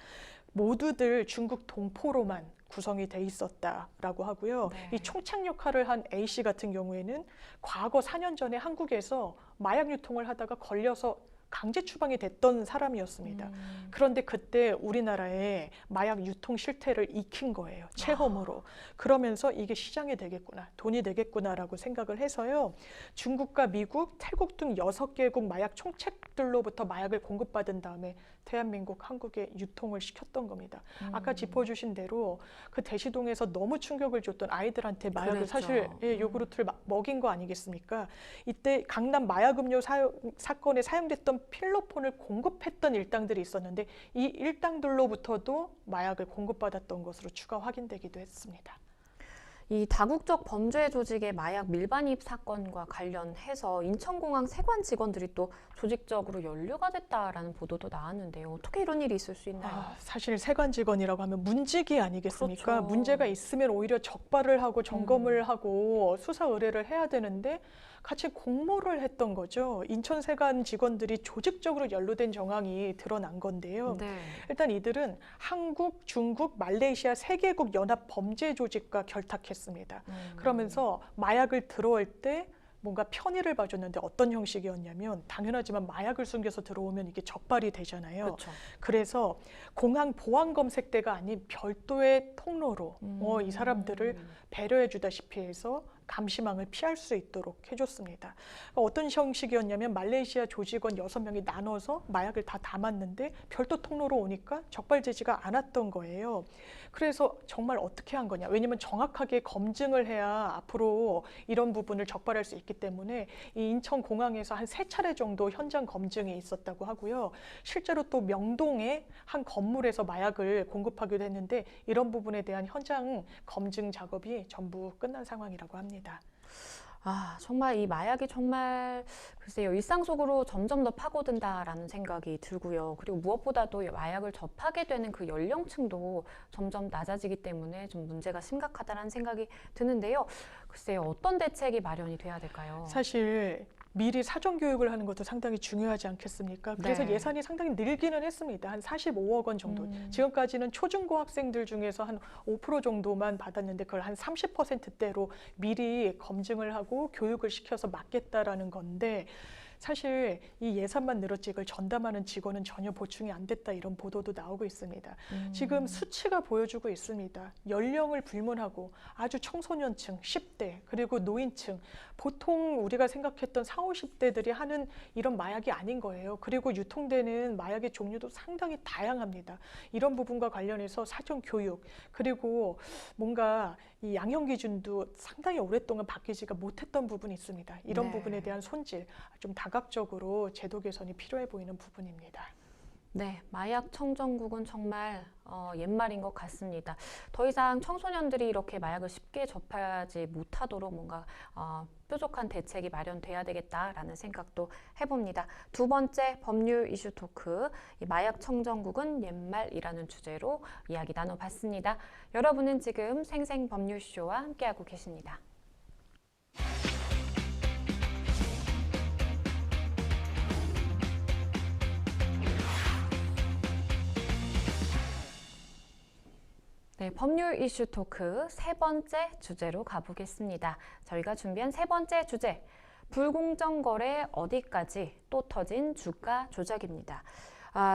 모두들 중국 동포로만 구성이 돼 있었다라고 하고요. 네. 이 총책 역할을 한 A씨 같은 경우에는 과거 4년 전에 한국에서 마약 유통을 하다가 걸려서 강제 추방이 됐던 사람이었습니다. 그런데 그때 우리나라의 마약 유통 실태를 익힌 거예요. 체험으로. 그러면서 이게 시장이 되겠구나, 돈이 되겠구나라고 생각을 해서요. 중국과 미국, 태국 등 6개국 마약 총책들로부터 마약을 공급받은 다음에 대한민국, 한국에 유통을 시켰던 겁니다. 아까 짚어주신 대로 그 대시동에서 너무 충격을 줬던 아이들한테 마약을 그랬죠. 사실 요구르트를 먹인 거 아니겠습니까? 이때 강남 마약음료 사건에 사용됐던 필로폰을 공급했던 일당들이 있었는데 이 일당들로부터도 마약을 공급받았던 것으로 추가 확인되기도 했습니다. 이 다국적 범죄 조직의 마약 밀반입 사건과 관련해서 인천공항 세관 직원들이 또 조직적으로 연루가 됐다라는 보도도 나왔는데요. 어떻게 이런 일이 있을 수 있나요? 사실 세관 직원이라고 하면 문직이 아니겠습니까? 그렇죠. 문제가 있으면 오히려 적발을 하고 점검을 하고 수사 의뢰를 해야 되는데 같이 공모를 했던 거죠. 인천 세관 직원들이 조직적으로 연루된 정황이 드러난 건데요. 네. 일단 이들은 한국, 중국, 말레이시아 3개국 연합 범죄 조직과 결탁했습니다. 그러면서 마약을 들어올 때 뭔가 편의를 봐줬는데 어떤 형식이었냐면 당연하지만 마약을 숨겨서 들어오면 이게 적발이 되잖아요. 그렇죠. 그래서 공항 보안 검색대가 아닌 별도의 통로로 이 사람들을 배려해 주다시피 해서 감시망을 피할 수 있도록 해줬습니다. 어떤 형식이었냐면 말레이시아 조직원 6명이 나눠서 마약을 다 담았는데 별도 통로로 오니까 적발되지가 않았던 거예요. 그래서 정말 어떻게 한 거냐. 왜냐하면 정확하게 검증을 해야 앞으로 이런 부분을 적발할 수 있기 때문에 이 인천공항에서 한 3차례 정도 현장 검증이 있었다고 하고요. 실제로 또 명동의 한 건물에서 마약을 공급하기도 했는데 이런 부분에 대한 현장 검증 작업이 전부 끝난 상황이라고 합니다. 정말 이 마약이 정말 글쎄요, 일상 속으로 점점 더 파고든다라는 생각이 들고요. 그리고 무엇보다도 마약을 접하게 되는 그 연령층도 점점 낮아지기 때문에 좀 문제가 심각하다는 생각이 드는데요. 글쎄요, 어떤 대책이 마련이 돼야 될까요? 사실 미리 사전 교육을 하는 것도 상당히 중요하지 않겠습니까? 그래서 네. 예산이 상당히 늘기는 했습니다. 한 45억 원 정도. 지금까지는 초중고 학생들 중에서 한 5% 정도만 받았는데 그걸 한 30%대로 미리 검증을 하고 교육을 시켜서 막겠다라는 건데 사실 이 예산만 늘었지 이걸 전담하는 직원은 전혀 보충이 안 됐다 이런 보도도 나오고 있습니다. 지금 수치가 보여주고 있습니다. 연령을 불문하고 아주 청소년층, 10대 그리고 노인층 보통 우리가 생각했던 40, 50대들이 하는 이런 마약이 아닌 거예요. 그리고 유통되는 마약의 종류도 상당히 다양합니다. 이런 부분과 관련해서 사전 교육 그리고 뭔가 이 양형 기준도 상당히 오랫동안 바뀌지가 못했던 부분이 있습니다. 이런 네. 부분에 대한 손질, 좀 다각적으로 제도 개선이 필요해 보이는 부분입니다. 네, 마약 청정국은 정말 옛말인 것 같습니다. 더 이상 청소년들이 이렇게 마약을 쉽게 접하지 못하도록 뭔가 뾰족한 대책이 마련돼야 되겠다라는 생각도 해봅니다. 두 번째 법률 이슈 토크, 이 마약 청정국은 옛말이라는 주제로 이야기 나눠봤습니다. 여러분은 지금 생생법률쇼와 함께하고 계십니다. 네, 법률 이슈 토크 세 번째 주제로 가보겠습니다. 저희가 준비한 세 번째 주제, 불공정 거래 어디까지 또 터진 주가 조작입니다.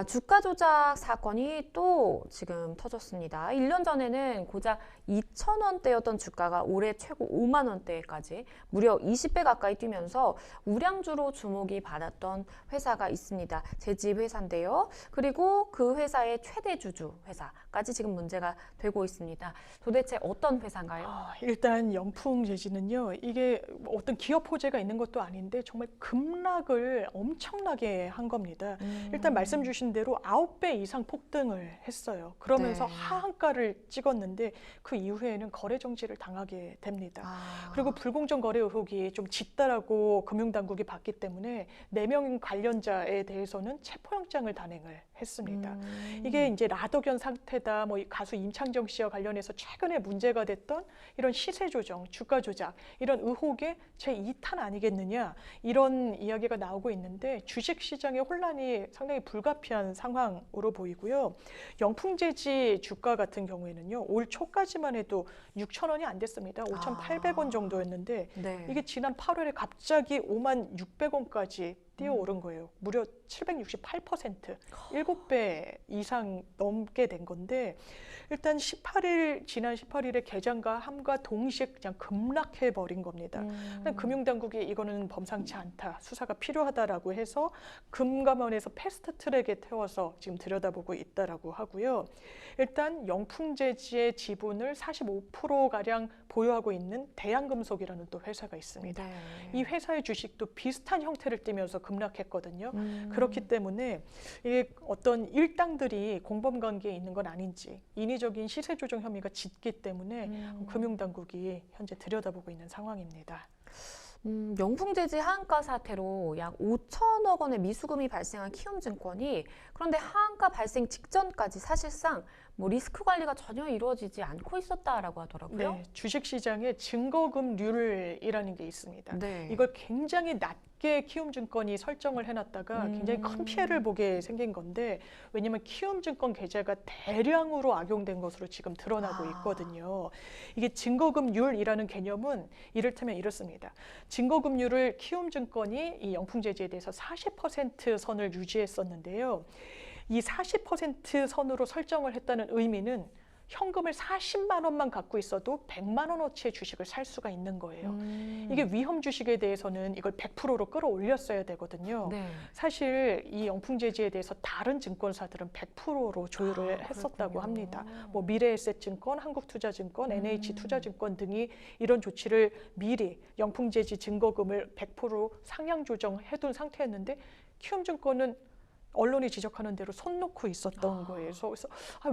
주가 조작 사건이 또 지금 터졌습니다. 1년 전에는 고작 2,000원대였던 주가가 올해 최고 5만 원대까지 무려 20배 가까이 뛰면서 우량주로 주목이 받았던 회사가 있습니다. 제 집 회사인데요. 그리고 그 회사의 최대 주주 회사까지 지금 문제가 되고 있습니다. 도대체 어떤 회사인가요? 일단 영풍재지는요, 이게 어떤 기업 호재가 있는 것도 아닌데 정말 급락을 엄청나게 한 겁니다. 일단 말씀 주신 대로 9배 이상 폭등을 했어요. 그러면서 네. 하한가를 찍었는데 그 이후에는 거래 정지를 당하게 됩니다. 그리고 불공정 거래 의혹이 좀 짙다라고 금융당국이 봤기 때문에 4명 관련자에 대해서는 체포영장을 단행을 했습니다. 이게 이제 라더견 상태다, 뭐 가수 임창정 씨와 관련해서 최근에 문제가 됐던 이런 시세 조정, 주가 조작 이런 의혹의 제2탄 아니겠느냐 이런 이야기가 나오고 있는데 주식 시장의 혼란이 상당히 불가피한 상황으로 보이고요. 영풍재지 주가 같은 경우에는요, 올 초까지만 해도 6,000원이 안 됐습니다. 5,800원 정도였는데 네. 이게 지난 8월에 갑자기 5만 600원까지 뛰어오른 거예요. 무려 768%, 7배 이상 넘게 된 건데 일단 지난 18일에 개장과 함과 동시에 그냥 급락해 버린 겁니다. 금융당국이 이거는 범상치 않다, 수사가 필요하다라고 해서 금감원에서 패스트트랙에 태워서 지금 들여다보고 있다라고 하고요. 일단 영풍재지의 지분을 45%가량 보유하고 있는 대양금속이라는 또 회사가 있습니다. 네. 이 회사의 주식도 비슷한 형태를 띠면서 급락했거든요. 그렇기 때문에 이게 어떤 일당들이 공범관계에 있는 건 아닌지 인위적인 시세 조정 혐의가 짙기 때문에 금융당국이 현재 들여다보고 있는 상황입니다. 영풍재지 하한가 사태로 약 5천억 원의 미수금이 발생한 키움증권이 그런데 하한가 발생 직전까지 사실상 뭐 리스크 관리가 전혀 이루어지지 않고 있었다라고 하더라고요. 네, 주식시장에 증거금률이라는 게 있습니다. 네. 이걸 굉장히 낮게 키움증권이 설정을 해놨다가 굉장히 큰 피해를 보게 생긴 건데 왜냐하면 키움증권 계좌가 대량으로 악용된 것으로 지금 드러나고 있거든요. 이게 증거금률이라는 개념은 이를테면 이렇습니다. 증거금률을 키움증권이 이 영풍재지에 대해서 40% 선을 유지했었는데요. 이 40% 선으로 설정을 했다는 의미는 현금을 40만 원만 갖고 있어도 100만 원어치의 주식을 살 수가 있는 거예요. 이게 위험 주식에 대해서는 이걸 100%로 끌어올렸어야 되거든요. 네. 사실 이 영풍재지에 대해서 다른 증권사들은 100%로 조율을 했었다고 그렇군요. 합니다. 뭐 미래에셋증권, 한국투자증권, NH투자증권 등이 이런 조치를 미리 영풍재지 증거금을 100% 상향 조정해둔 상태였는데 키움증권은 언론이 지적하는 대로 손 놓고 있었던 거예요. 그래서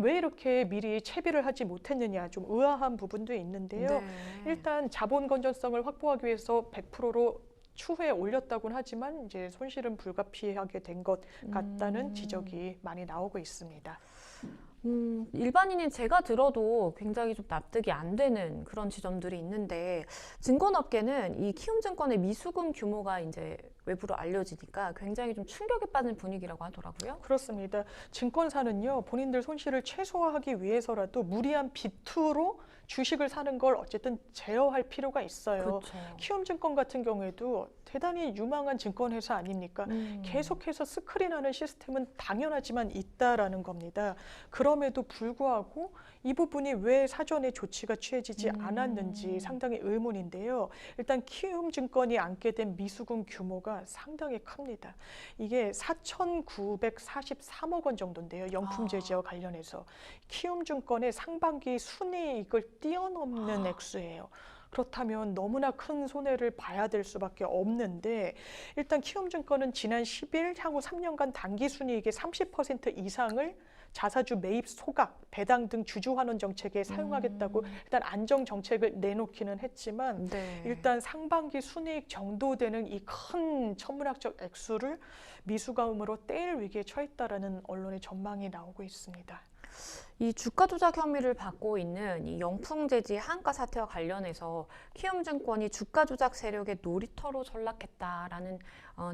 왜 이렇게 미리 채비를 하지 못했느냐 좀 의아한 부분도 있는데요. 네. 일단 자본 건전성을 확보하기 위해서 100%로 추후에 올렸다고는 하지만 이제 손실은 불가피하게 된 것 같다는 지적이 많이 나오고 있습니다. 일반인인 제가 들어도 굉장히 좀 납득이 안 되는 그런 지점들이 있는데 증권업계는 이 키움증권의 미수금 규모가 이제 외부로 알려지니까 굉장히 좀 충격에 빠진 분위기라고 하더라고요. 그렇습니다. 증권사는요, 본인들 손실을 최소화하기 위해서라도 무리한 비투로 주식을 사는 걸 어쨌든 제어할 필요가 있어요. 그렇죠. 키움증권 같은 경우에도 대단히 유망한 증권회사 아닙니까? 계속해서 스크린하는 시스템은 당연하지만 있다라는 겁니다. 그럼에도 불구하고 이 부분이 왜 사전에 조치가 취해지지 않았는지 상당히 의문인데요. 일단 키움증권이 안게 된 미수금 규모가 상당히 큽니다. 이게 4,943억 원 정도인데요. 영풍재지와 관련해서. 키움증권의 상반기 순이익을 뛰어넘는 액수예요. 그렇다면 너무나 큰 손해를 봐야 될 수밖에 없는데 일단 키움증권은 지난 10일 향후 3년간 당기순이익의 30% 이상을 자사주 매입 소각, 배당 등 주주환원 정책에 사용하겠다고 일단 안정 정책을 내놓기는 했지만 네. 일단 상반기 순이익 정도 되는 이 큰 천문학적 액수를 미수감으로 떼일 위기에 처했다라는 언론의 전망이 나오고 있습니다. 이 주가 조작 혐의를 받고 있는 이 영풍재지 한가 사태와 관련해서 키움증권이 주가 조작 세력의 놀이터로 전락했다라는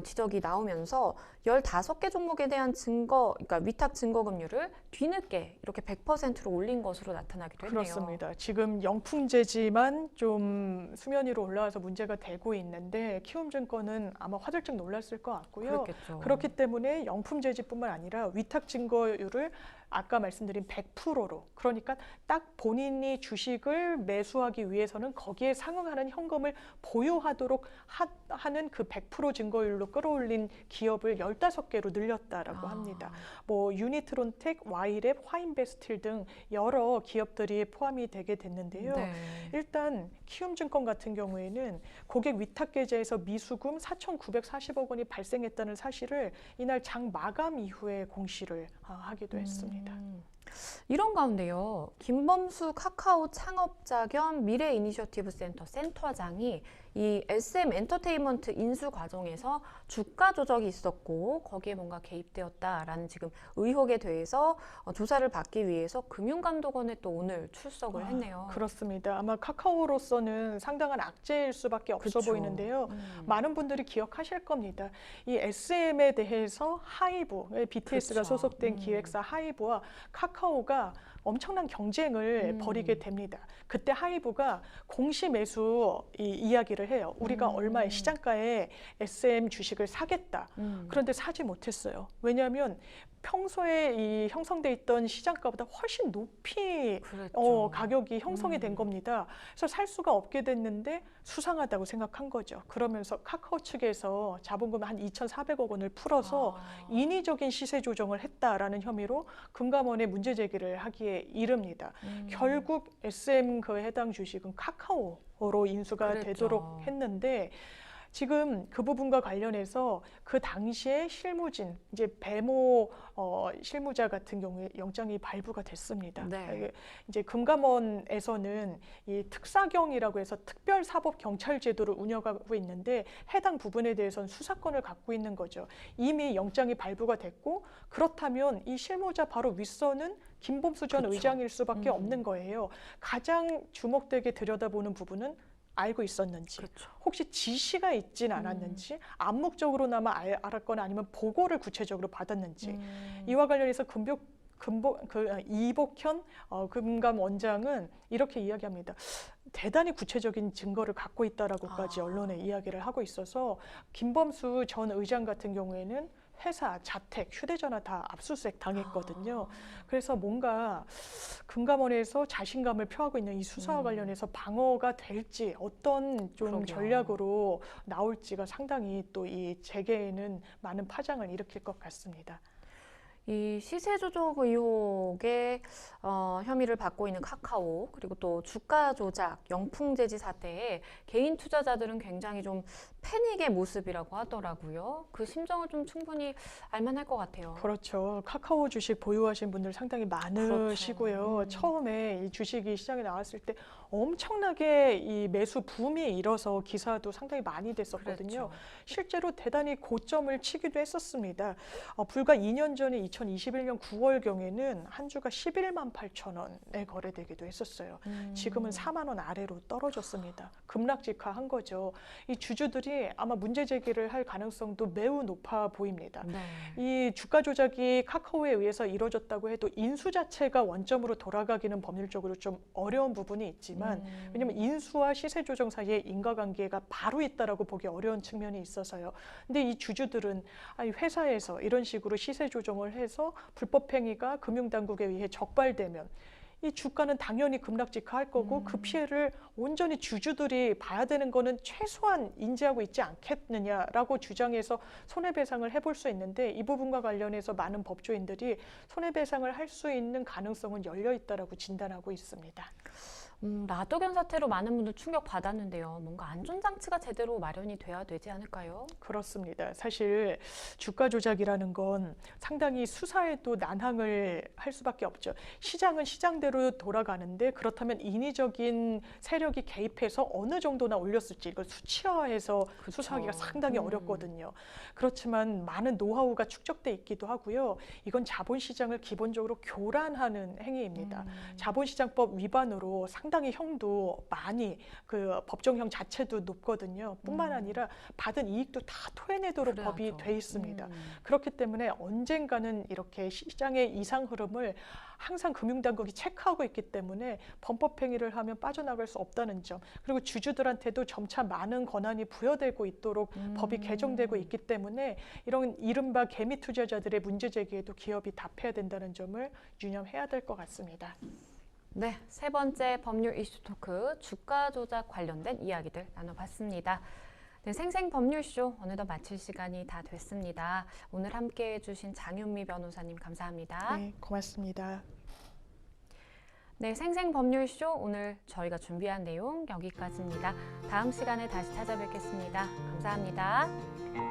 지적이 나오면서 15개 종목에 대한 그러니까 위탁 증거금률을 뒤늦게 이렇게 100%로 올린 것으로 나타나기도 했네요. 그렇습니다. 지금 영풍재지만 좀 수면 위로 올라와서 문제가 되고 있는데 키움증권은 아마 화들짝 놀랐을 것 같고요. 그렇겠죠. 그렇기 때문에 영풍재지뿐만 아니라 위탁 증거율을 아까 말씀드린 100%로, 그러니까 딱 본인이 주식을 매수하기 위해서는 거기에 상응하는 현금을 보유하도록 하는 그 100% 증거율로 끌어올린 기업을 15개로 늘렸다라고 합니다. 뭐 유니트론텍, 와이랩, 화인베스틸 등 여러 기업들이 포함이 되게 됐는데요. 네. 일단 키움증권 같은 경우에는 고객 위탁 계좌에서 미수금 4,940억 원이 발생했다는 사실을 이날 장 마감 이후에 공시를 하기도 했습니다. 이런 가운데요, 김범수 카카오 창업자 겸 미래 이니셔티브 센터 센터장이 이 SM 엔터테인먼트 인수 과정에서 주가 조작이 있었고 거기에 뭔가 개입되었다라는 지금 의혹에 대해서 조사를 받기 위해서 금융감독원에 또 오늘 출석을 했네요. 그렇습니다. 아마 카카오로서는 상당한 악재일 수밖에 없어 그쵸. 보이는데요. 많은 분들이 기억하실 겁니다. 이 SM에 대해서 하이브, BTS가 그렇죠. 소속된 기획사 하이브와 카카오가 엄청난 경쟁을 벌이게 됩니다. 그때 하이브가 공시 매수 이야기를 해요. 우리가 얼마의 시장가에 SM 주식을 사겠다. 그런데 사지 못했어요. 왜냐하면 평소에 이 형성돼 있던 시장가보다 훨씬 높이 그랬죠. 가격이 형성이 된 겁니다. 그래서 살 수가 없게 됐는데 수상하다고 생각한 거죠. 그러면서 카카오 측에서 자본금 한 2,400억 원을 풀어서 인위적인 시세 조정을 했다라는 혐의로 금감원에 문제 제기를 하기에 이릅니다. 결국 SM 그 해당 주식은 카카오로 인수가 그랬죠. 되도록 했는데 지금 그 부분과 관련해서 그 당시에 실무진, 이제 배모 실무자 같은 경우에 영장이 발부가 됐습니다. 네. 이제 금감원에서는 이 특사경이라고 해서 특별사법경찰 제도를 운영하고 있는데 해당 부분에 대해서는 수사권을 갖고 있는 거죠. 이미 영장이 발부가 됐고 그렇다면 이 실무자 바로 윗선은 김범수 전 그쵸. 의장일 수밖에 없는 거예요. 가장 주목되게 들여다보는 부분은 알고 있었는지, 그렇죠. 혹시 지시가 있진 않았는지, 암묵적으로나마 알았거나 아니면 보고를 구체적으로 받았는지. 이와 관련해서 이복현 금감원장은 이렇게 이야기합니다. 대단히 구체적인 증거를 갖고 있다라고까지 언론에 이야기를 하고 있어서 김범수 전 의장 같은 경우에는 회사, 자택, 휴대전화 다 압수수색 당했거든요. 그래서 뭔가 금감원에서 자신감을 표하고 있는 이 수사와 관련해서 방어가 될지 어떤 좀 그러게요. 전략으로 나올지가 상당히 또 이 재계에는 많은 파장을 일으킬 것 같습니다. 이 시세 조작 의혹의 혐의를 받고 있는 카카오, 그리고 또 주가 조작, 영풍재지 사태에 개인 투자자들은 굉장히 좀 패닉의 모습이라고 하더라고요. 그 심정을 좀 충분히 알만할 것 같아요. 그렇죠. 카카오 주식 보유하신 분들 상당히 많으시고요. 그렇죠. 처음에 이 주식이 시장에 나왔을 때 엄청나게 이 매수 붐이 일어서 기사도 상당히 많이 됐었거든요. 그랬죠. 실제로 대단히 고점을 치기도 했었습니다. 불과 2년 전에 2021년 9월경에는 한 주가 11만 8천 원에 거래되기도 했었어요. 지금은 4만 원 아래로 떨어졌습니다. 급락직화한 거죠. 이 주주들이 아마 문제 제기를 할 가능성도 매우 높아 보입니다. 네. 이 주가 조작이 카카오에 의해서 이루어졌다고 해도 인수 자체가 원점으로 돌아가기는 법률적으로 좀 어려운 부분이 있지만 왜냐하면 인수와 시세 조정 사이에 인과관계가 바로 있다라고 보기 어려운 측면이 있어서요. 근데 이 주주들은 아니 회사에서 이런 식으로 시세 조정을 해서 불법 행위가 금융당국에 의해 적발되면 이 주가는 당연히 급락직화할 거고 그 피해를 온전히 주주들이 봐야 되는 거는 최소한 인지하고 있지 않겠느냐라고 주장해서 손해배상을 해볼 수 있는데 이 부분과 관련해서 많은 법조인들이 손해배상을 할 수 있는 가능성은 열려 있다라고 진단하고 있습니다. 라도견 사태로 많은 분들 충격 받았는데요. 뭔가 안전장치가 제대로 마련이 돼야 되지 않을까요? 그렇습니다. 사실 주가 조작이라는 건 상당히 수사에도 난항을 할 수밖에 없죠. 시장은 시장대로 돌아가는데 그렇다면 인위적인 세력이 개입해서 어느 정도나 올렸을지 이걸 수치화해서 그쵸. 수사하기가 상당히 어렵거든요. 그렇지만 많은 노하우가 축적돼 있기도 하고요. 이건 자본시장을 기본적으로 교란하는 행위입니다. 자본시장법 위반으로 상당히 형도 많이 그 법정형 자체도 높거든요. 뿐만 아니라 받은 이익도 다 토해내도록 그래야죠. 법이 돼 있습니다. 그렇기 때문에 언젠가는 이렇게 시장의 이상 흐름을 항상 금융당국이 체크하고 있기 때문에 범법행위를 하면 빠져나갈 수 없다는 점, 그리고 주주들한테도 점차 많은 권한이 부여되고 있도록 법이 개정되고 있기 때문에 이런 이른바 개미 투자자들의 문제 제기에도 기업이 답해야 된다는 점을 유념해야 될 것 같습니다. 네, 세 번째 법률 이슈 토크 주가 조작 관련된 이야기들 나눠봤습니다. 네, 생생 법률쇼 어느덧 마칠 시간이 다 됐습니다. 오늘 함께해 주신 장윤미 변호사님 감사합니다. 네, 고맙습니다. 네, 생생 법률쇼 오늘 저희가 준비한 내용 여기까지입니다. 다음 시간에 다시 찾아뵙겠습니다. 감사합니다.